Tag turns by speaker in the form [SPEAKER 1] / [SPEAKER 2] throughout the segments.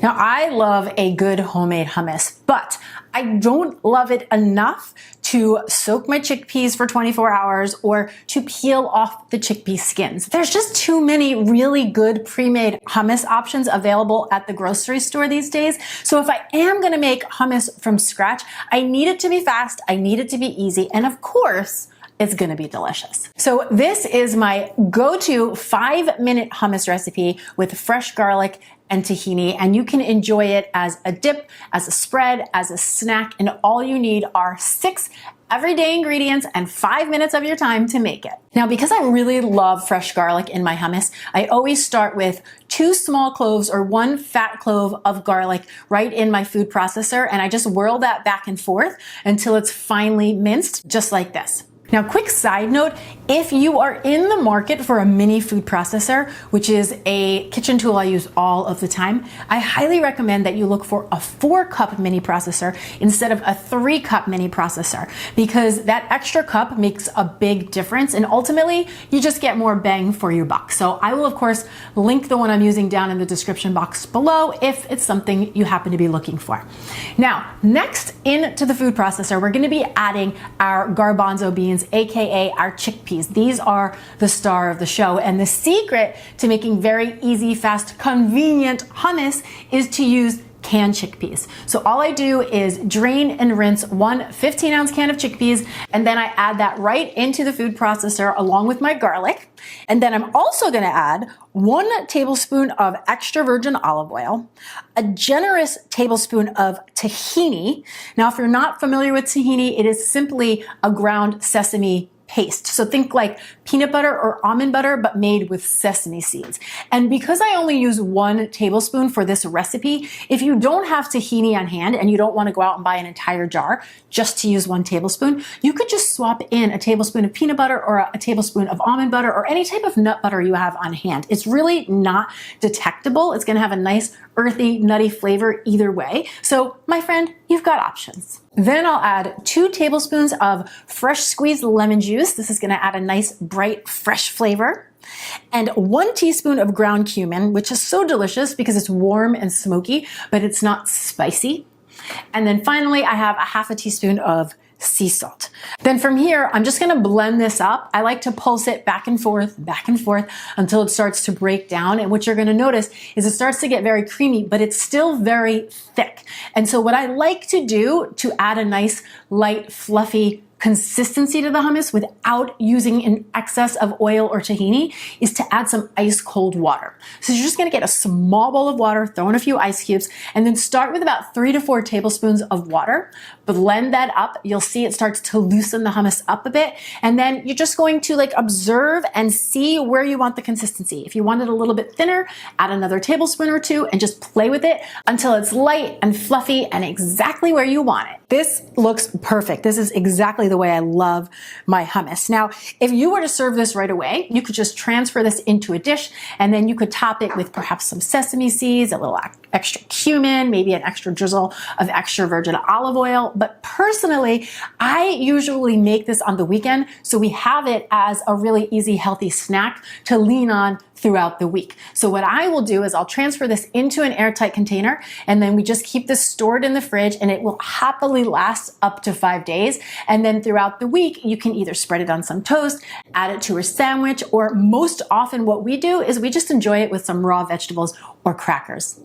[SPEAKER 1] Now, I love a good homemade hummus, but I don't love it enough to soak my chickpeas for 24 hours or to peel off the chickpea skins. There's just too many really good pre-made hummus options available at the grocery store these days. So if I am gonna make hummus from scratch, I need it to be fast, I need it to be easy, and of course, it's gonna be delicious. So this is my go-to 5-minute hummus recipe with fresh garlic and tahini, and you can enjoy it as a dip, as a spread, as a snack, and all you need are 6 everyday ingredients and 5 minutes of your time to make it. Now, because I really love fresh garlic in my hummus, I always start with 2 small cloves or 1 fat clove of garlic right in my food processor, and I just whirl that back and forth until it's finely minced, just like this. Now, quick side note, if you are in the market for a mini food processor, which is a kitchen tool I use all of the time, I highly recommend that you look for a 4-cup mini processor instead of a 3-cup mini processor, because that extra cup makes a big difference, and ultimately you just get more bang for your buck. So I will, of course, link the one I'm using down in the description box below if it's something you happen to be looking for. Now, next into the food processor, we're gonna be adding our garbanzo beans, aka our chickpeas. These are the star of the show, and the secret to making very easy, fast, convenient hummus is to use canned chickpeas. So all I do is drain and rinse 1 15-ounce can of chickpeas, and then I add that right into the food processor along with my garlic. And then I'm also gonna add 1 tablespoon of extra virgin olive oil, a generous tablespoon of tahini. Now, if you're not familiar with tahini, it is simply a ground sesame paste. So think like peanut butter or almond butter, but made with sesame seeds. And because I only use 1 tablespoon for this recipe, if you don't have tahini on hand and you don't want to go out and buy an entire jar just to use 1 tablespoon, you could just swap in a tablespoon of peanut butter or a tablespoon of almond butter or any type of nut butter you have on hand. It's really not detectable. It's going to have a nice earthy, nutty flavor either way. So my friend, you've got options. Then I'll add 2 tablespoons of fresh squeezed lemon juice. This is gonna add a nice, bright, fresh flavor. And 1 teaspoon of ground cumin, which is so delicious because it's warm and smoky, but it's not spicy. And then finally, I have a half a teaspoon of sea salt. Then from here, I'm just gonna blend this up. I like to pulse it back and forth until it starts to break down. And what you're gonna notice is it starts to get very creamy, but it's still very thick. And so what I like to do to add a nice, light, fluffy consistency to the hummus without using an excess of oil or tahini is to add some ice cold water. So you're just gonna get a small bowl of water, throw in a few ice cubes, and then start with about 3 to 4 tablespoons of water. Blend that up. You'll see it starts to loosen the hummus up a bit. And then you're just going to observe and see where you want the consistency. If you want it a little bit thinner, add another tablespoon or 2 and just play with it until it's light and fluffy and exactly where you want it. This looks perfect. This is exactly the way I love my hummus. Now, if you were to serve this right away, you could just transfer this into a dish, and then you could top it with perhaps some sesame seeds, a little extra cumin, maybe an extra drizzle of extra virgin olive oil. But personally, I usually make this on the weekend, so we have it as a really easy, healthy snack to lean on throughout the week. So what I will do is I'll transfer this into an airtight container, and then we just keep this stored in the fridge, and it will happily last up to 5 days. And then throughout the week, you can either spread it on some toast, add it to a sandwich, or most often what we do is we just enjoy it with some raw vegetables or crackers.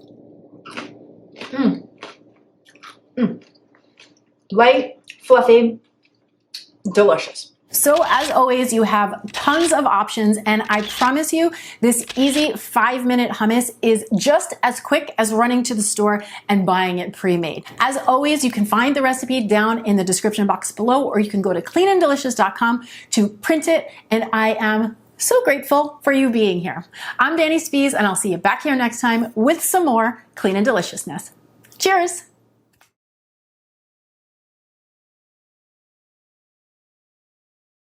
[SPEAKER 1] Light, fluffy, delicious. So as always, you have tons of options, and I promise you this easy 5-minute hummus is just as quick as running to the store and buying it pre-made. As always, you can find the recipe down in the description box below, or you can go to cleananddelicious.com to print it, and I am so grateful for you being here. I'm Dani Spies, and I'll see you back here next time with some more clean and deliciousness. Cheers!